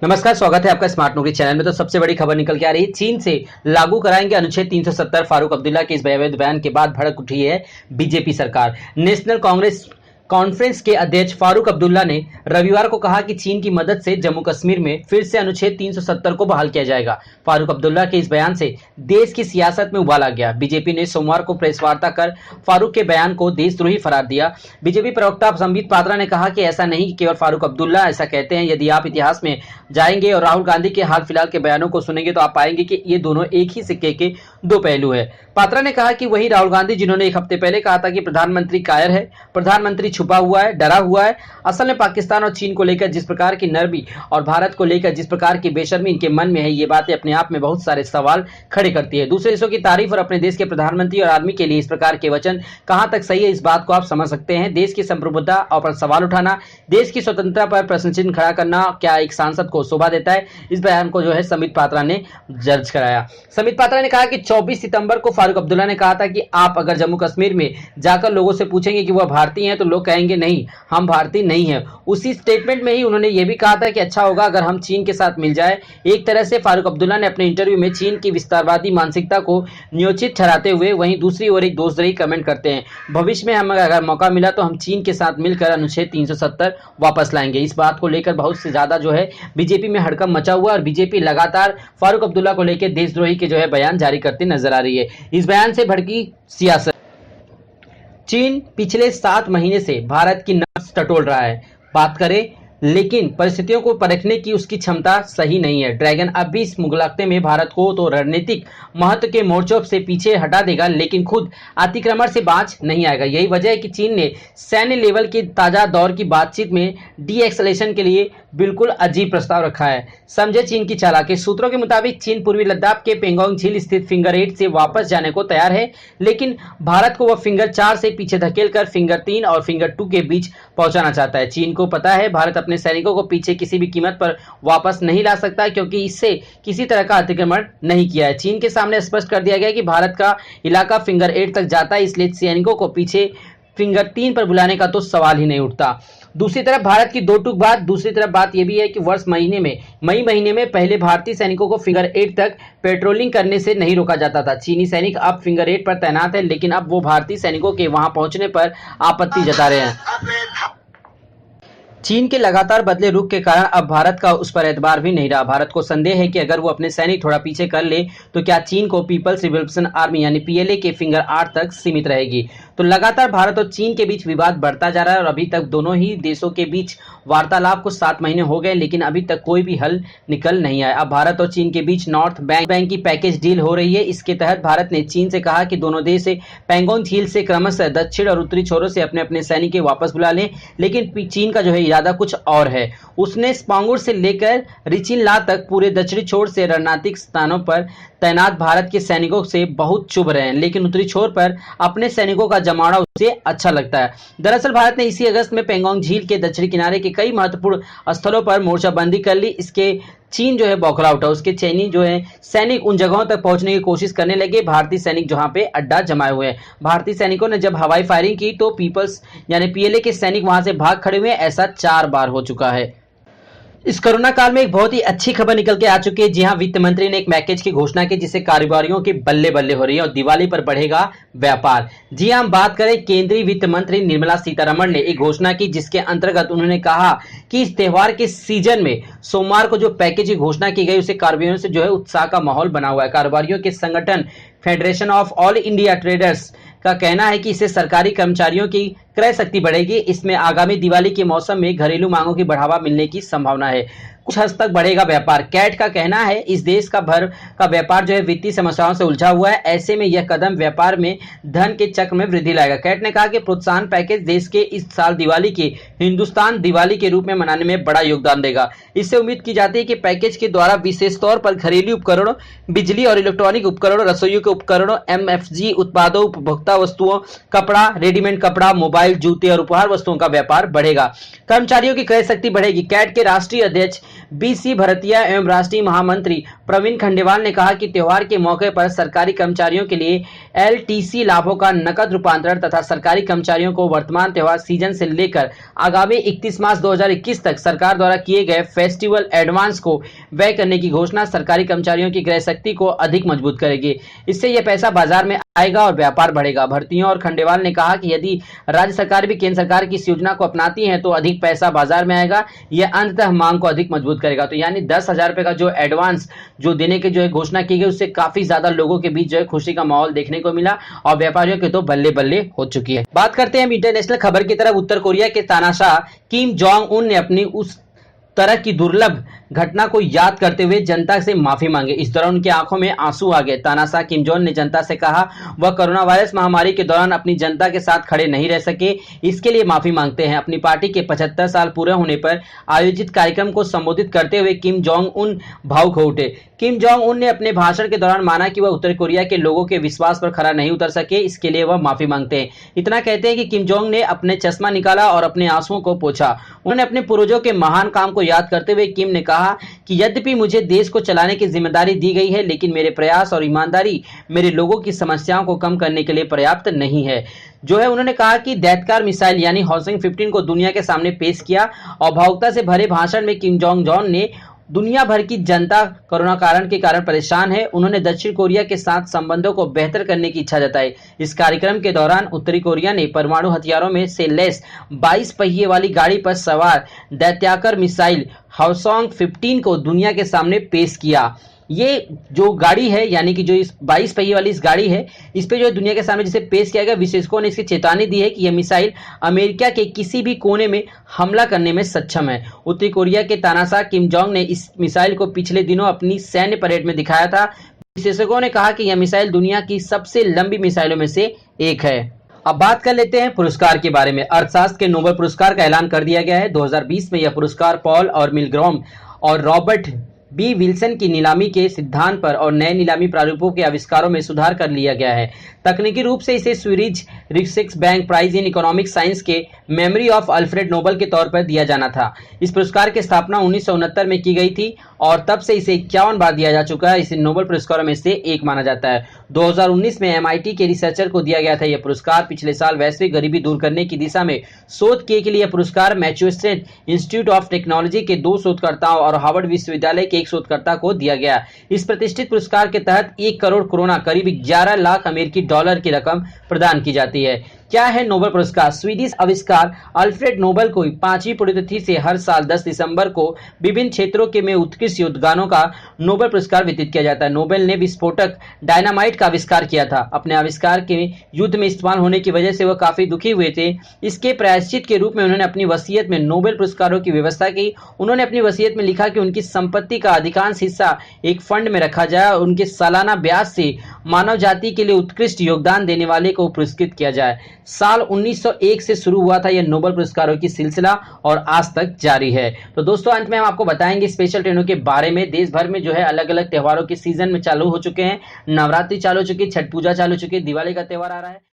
नमस्कार, स्वागत है आपका स्मार्ट नौकरी चैनल में। तो सबसे बड़ी खबर निकल के आ रही है, चीन से लागू कराएंगे अनुच्छेद 370। फारूक अब्दुल्ला के इस भयावह बयान के बाद भड़क उठी है बीजेपी सरकार। नेशनल कांग्रेस कॉन्फ्रेंस के अध्यक्ष फारूक अब्दुल्ला ने रविवार को कहा कि चीन की मदद से जम्मू कश्मीर में फिर से अनुच्छेद 370 को बहाल किया जाएगा। फारूक अब्दुल्ला के इस बयान से देश की सियासत में उबाल आ गया। बीजेपी ने सोमवार को प्रेस वार्ता कर फारूक के बयान को देशद्रोही करार दिया। बीजेपी प्रवक्ता संबित पात्रा ने कहा कि ऐसा नहीं, केवल फारूक अब्दुल्ला ऐसा कहते हैं। यदि आप इतिहास में जाएंगे और राहुल गांधी के हाल फिलहाल के बयानों को सुनेंगे तो आप पाएंगे कि ये दोनों एक ही सिक्के के दो पहलू है। पात्रा ने कहा कि वही राहुल गांधी जिन्होंने एक हफ्ते पहले कहा था कि प्रधानमंत्री कायर है, प्रधानमंत्री छुपा हुआ है, डरा हुआ है। असल में पाकिस्तान और चीन को लेकर जिस प्रकार की नरमी और भारत को लेकर जिस प्रकार की बेशर्मी इनके मन में है, ये बातें अपने आप में बहुत सारे सवाल खड़े करती है। दूसरे देशों की तारीफ और अपने देश के प्रधानमंत्री और आर्मी के लिए इस प्रकार के वचन कहां तक सही है, इस बात को आप समझ सकते हैं। देश की संप्रभुता और सवाल उठाना, देश की स्वतंत्रता पर प्रश्न चिन्ह खड़ा करना क्या एक सांसद को शोभा देता है? इस बयान को संबित पात्रा ने दर्ज कराया। संबित पात्रा ने कहा कि 24 सितंबर को फारूक अब्दुल्ला ने कहा था कि आप अगर जम्मू कश्मीर में जाकर लोगों से पूछेंगे कि वह भारतीय हैं तो लोग कहेंगे नहीं, हम भारतीय नहीं हैं। उसी स्टेटमेंट में ही उन्होंने यह भी कहा था कि अच्छा होगा अगर हम चीन के साथ मिल जाए। एक तरह से फारूक अब्दुल्ला ने अपने इंटरव्यू में चीन की विस्तारवादी मानसिकता को न्योचित ठहराते हुए वहीं दूसरी ओर एक दोषरही कमेंट करते हैं, भविष्य में हमें अगर मौका मिला तो हम चीन के साथ मिलकर अनुच्छेद 370 वापस लाएंगे। इस बात को लेकर बहुत से ज्यादा बीजेपी में हड़कंप मचा हुआ और बीजेपी लगातार फारूक अब्दुल्ला को लेकर देशद्रोही के बयान जारी करती नजर आ रही है। इस बयान से भड़की सियासत। चीन पिछले 7 महीने से भारत की नब्ज टटोल रहा है, बात करें, लेकिन परिस्थितियों को परखने की उसकी क्षमता सही नहीं है। ड्रैगन अब भी इस मुगलकते में भारत को तो रणनीतिक महत्व के मोर्चों से पीछे हटा देगा, लेकिन खुद अतिक्रमण से बाज नहीं आएगा। यही वजह है कि चीन ने सैन्य लेवल की ताजा दौर की बातचीत में डी एक्सलेशन के लिए बिल्कुल अजीब प्रस्ताव रखा है। समझे चीन की चालाकी। सूत्रों के मुताबिक चीन पूर्वी लद्दाख के पेंगोंग झील स्थित फिंगर 8 से वापस जाने को तैयार है, लेकिन भारत को वह फिंगर 4 से पीछे धकेलकर फिंगर 3 और फिंगर 2 के बीच पहुंचाना चाहता है। चीन को पता है भारत अपने सैनिकों को पीछे किसी भी कीमत पर वापस नहीं ला सकता, क्योंकि इससे किसी तरह का अतिक्रमण नहीं किया है। चीन के सामने स्पष्ट कर दिया गया कि भारत का इलाका फिंगर 8 तक जाता है, इसलिए सैनिकों को पीछे फिंगर 3 पर बुलाने का तो सवाल ही नहीं उठता। दूसरी तरफ भारत की दो टूक बात, दूसरी तरफ बात यह भी है कि मई महीने में पहले भारतीय सैनिकों को फिंगर 8 तक पेट्रोलिंग करने से नहीं रोका जाता था। चीनी सैनिक अब फिंगर 8 पर तैनात है, लेकिन अब वो भारतीय सैनिकों के वहां पहुंचने पर आपत्ति जता रहे हैं। चीन के लगातार बदले रुख के कारण अब भारत का उस पर एतबार भी नहीं रहा। भारत को संदेह है कि अगर वो अपने सैनिक थोड़ा पीछे कर ले तो क्या चीन को पीपल्स रिपब्लिकन आर्मी यानी पीएलए के फिंगर 8 तक सीमित रहेगी। तो लगातार भारत और चीन के बीच विवाद बढ़ता जा रहा है और अभी तक दोनों ही देशों के बीच वार्तालाप को 7 महीने हो गए, लेकिन अभी तक कोई भी हल निकल नहीं आया। अब भारत और चीन के बीच नॉर्थ बैंक की पैकेज डील हो रही है। इसके तहत भारत ने चीन से कहा कि दोनों देश पेंगोंग झील से क्रमशः दक्षिण और उत्तरी छोरों से अपने अपने सैनिक वापस बुला लें, लेकिन चीन का इरादा कुछ और है। उसने स्पांगुर से लेकर रिचिनला तक पूरे दक्षिणी छोर से रणनीतिक स्थानों पर तैनात भारत के सैनिकों से बहुत चुभ रहे हैं, लेकिन उत्तरी छोर पर अपने सैनिकों का जमावड़ा उसे अच्छा लगता है। दरअसल भारत ने इसी अगस्त में पेंगोंग झील के दक्षिणी किनारे के कई महत्वपूर्ण स्थलों पर मोर्चाबंदी कर ली। इसके चीन बौखला उठा। उसके चीनी सैनिक उन जगहों तक पहुंचने की कोशिश करने लगे भारतीय सैनिक जहां पे अड्डा जमाए हुए हैं। भारतीय सैनिकों ने जब हवाई फायरिंग की तो पीपल्स यानी पीएलए के सैनिक वहां से भाग खड़े हुए। ऐसा 4 बार हो चुका है। इस कोरोना काल में एक बहुत ही अच्छी खबर निकल के आ चुकी है। जी हां, वित्त मंत्री ने एक पैकेज की घोषणा की जिससे कारोबारियों के बल्ले बल्ले हो रही है और दिवाली पर बढ़ेगा व्यापार। जी हां, हम बात करें, केंद्रीय वित्त मंत्री निर्मला सीतारमण ने एक घोषणा की जिसके अंतर्गत उन्होंने कहा कि इस त्योहार के सीजन में सोमवार को जो पैकेज की घोषणा की गई उसे कारोबारियों से उत्साह का माहौल बना हुआ है। कारोबारियों के संगठन federation of all India traders का कहना है कि इससे सरकारी कर्मचारियों की क्रय शक्ति बढ़ेगी। इसमें आगामी दिवाली के मौसम में घरेलू मांगों की बढ़ावा मिलने की संभावना है। कुछ हद तक बढ़ेगा व्यापार। कैट का कहना है इस देश का भर का व्यापार वित्तीय समस्याओं से उलझा हुआ है, ऐसे में यह कदम व्यापार में धन के चक्र में वृद्धि लाएगा। कैट ने कहा कि प्रोत्साहन पैकेज देश के इस साल दिवाली के हिंदुस्तान दिवाली के रूप में मनाने में बड़ा योगदान देगा। इससे उम्मीद की जाती है कि पैकेज के द्वारा विशेष तौर पर घरेलू उपकरणों, बिजली और इलेक्ट्रॉनिक उपकरणों, रसोई के उपकरणों, एमएफजी उत्पादों, उपभोक्ता वस्तुओं, कपड़ा, रेडीमेड कपड़ा, मोबाइल मोबाइल, जूते और उपहार वस्तुओं का व्यापार बढ़ेगा। कर्मचारियों की क्रय शक्ति बढ़ेगी। कैट के राष्ट्रीय अध्यक्ष BC भरतिया एवं राष्ट्रीय महामंत्री प्रवीण खंडेवाल ने कहा कि त्योहार के मौके पर सरकारी कर्मचारियों के लिए LTC लाभों का नकद रूपांतरण तथा सरकारी कर्मचारियों को वर्तमान त्योहार सीजन से लेकर आगामी 31 मार्च 2021 तक सरकार द्वारा किए गए फेस्टिवल एडवांस को व्यय करने की घोषणा सरकारी कर्मचारियों की क्रय शक्ति को अधिक मजबूत करेगी। इससे यह पैसा बाजार में आएगा और व्यापार बढ़ेगा। भर्तियों और खंडेवाल ने कहा कि यदि राज्य सरकार भी केंद्र सरकार की इस योजना को अपनाती है तो अधिक पैसा बाजार में आएगा। यह अंततः मांग को अधिक मजबूत करेगा। तो यानी 10,000 रुपए का जो एडवांस जो देने की जो है घोषणा की गई, उससे काफी ज्यादा लोगों के बीच जो है खुशी का माहौल देखने को मिला और व्यापारियों के तो बल्ले बल्ले हो चुकी है। बात करते हैं इंटरनेशनल खबर की तरफ। उत्तर कोरिया के तानाशाह किम जोंग उन ने अपनी उस तरह की दुर्लभ घटना को याद करते हुए जनता से माफी मांगी। इस दौरान उनकी आंखों में आंसू आ गए। तानाशाह किम जोंग ने जनता से कहा वह कोरोना वायरस महामारी के दौरान अपनी जनता के साथ खड़े नहीं रह सके, इसके लिए माफी मांगते हैं। अपनी पार्टी के 75 साल पूरे होने पर आयोजित कार्यक्रम को संबोधित करते हुए किम जोंग उन भावुक हो उठे। किम जोंग उन ने अपने भाषण के दौरान माना कि वह उत्तर कोरिया के लोगों के विश्वास पर खरा नहीं उतर सके, इसके लिए वह माफी मांगते हैं। इतना कहते हैं कि किम जोंग ने अपने चश्मा निकाला और अपने आंसुओं को पोंछा। उन्होंने अपने पूर्वजों के महान काम को याद करते हुए किम ने कहा कि यद्यपि मुझे देश को चलाने की जिम्मेदारी दी गई है, लेकिन मेरे प्रयास और ईमानदारी मेरे लोगों की समस्याओं को कम करने के लिए पर्याप्त नहीं है। जो है उन्होंने कहा कि दैत्कार मिसाइल यानी हॉसिंग 15 को दुनिया के सामने पेश किया और भावुकता से भरे भाषण में किम जोंग उन ने दुनिया भर की जनता कोरोना के कारण परेशान है। उन्होंने दक्षिण कोरिया के साथ संबंधों को बेहतर करने की इच्छा जताई। इस कार्यक्रम के दौरान उत्तरी कोरिया ने परमाणु हथियारों में से लैस 22 पहिए वाली गाड़ी पर सवार दैत्याकर मिसाइल हॉसोंग 15 को दुनिया के सामने पेश किया। ये जो गाड़ी है यानी कि जो इस 22 पहिए वाली इस गाड़ी है, इस पे जो दुनिया के सामने जिसे पेश किया गया, विशेषज्ञों ने इसकी चेतावनी दी है कि यह मिसाइल अमेरिका के किसी भी कोने में हमला करने में सक्षम है। उत्तरी कोरिया के तानाशाह किम जोंग ने इस मिसाइल को पिछले दिनों अपनी सैन्य परेड में दिखाया था। विशेषज्ञों ने कहा कि यह मिसाइल दुनिया की सबसे लंबी मिसाइलों में से एक है। अब बात कर लेते हैं पुरस्कार के बारे में। अर्थशास्त्र के नोबेल पुरस्कार का ऐलान कर दिया गया है। 2020 में यह पुरस्कार पॉल और मिलग्रॉम और रॉबर्ट B. विल्सन की नीलामी के सिद्धांत पर और नए नीलामी प्रारूपों के आविष्कारों में सुधार कर लिया गया है। तकनीकी रूप से इसे Swedish Riksbank prize in economic science के मेमोरी ऑफ अल्फ्रेड नोबेल के तौर पर दिया जाना था। इस पुरस्कार की स्थापना 1969 में की गई थी और तब से इसे 51 बार दिया जा चुका है। इसे नोबेल पुरस्कारों में से एक माना जाता है। 2019 में MIT के रिसर्चर को दिया गया था यह पुरस्कार। पिछले साल वैश्विक गरीबी दूर करने की दिशा में शोध किए के लिए यह पुरस्कार मैसेच्यूसेट्स इंस्टीट्यूट ऑफ टेक्नोलॉजी के 2 शोधकर्ताओं और हार्वर्ड विश्वविद्यालय के एक शोधकर्ता को दिया गया। इस प्रतिष्ठित पुरस्कार के तहत 1 करोड़ कोरोना करीब 11 लाख अमेरिकी डॉलर की रकम प्रदान की जाती है। क्या है नोबेल पुरस्कार? स्वीडिश आविष्कार अल्फ्रेड नोबेल को 5वीं पुण्यतिथि से हर साल 10 दिसंबर को विभिन्न क्षेत्रों के में उत्कृष्ट योगदानों का नोबेल पुरस्कार वितरित किया जाता है। नोबेल ने विस्फोटक डायनामाइट का आविष्कार किया था। अपने आविष्कार के युद्ध में इस्तेमाल होने की वजह से वह काफी दुखी हुए थे। इसके प्रायश्चित के रूप में उन्होंने अपनी वसीयत में नोबेल पुरस्कारों की व्यवस्था की। उन्होंने अपनी वसीयत में लिखा कि उनकी संपत्ति का अधिकांश हिस्सा एक फंड में रखा जाए और उनके सालाना ब्याज से मानव जाति के लिए उत्कृष्ट योगदान देने वाले को पुरस्कृत किया जाए। साल 1901 से शुरू हुआ था यह नोबेल पुरस्कारों की सिलसिला और आज तक जारी है। तो दोस्तों अंत में हम आपको बताएंगे स्पेशल ट्रेनों के बारे में। देश भर में जो है अलग अलग त्योहारों के सीजन में चालू हो चुके हैं। नवरात्रि चालू हो चुकी है, छठ पूजा चालू हो चुकी है, दिवाली का त्योहार आ रहा है।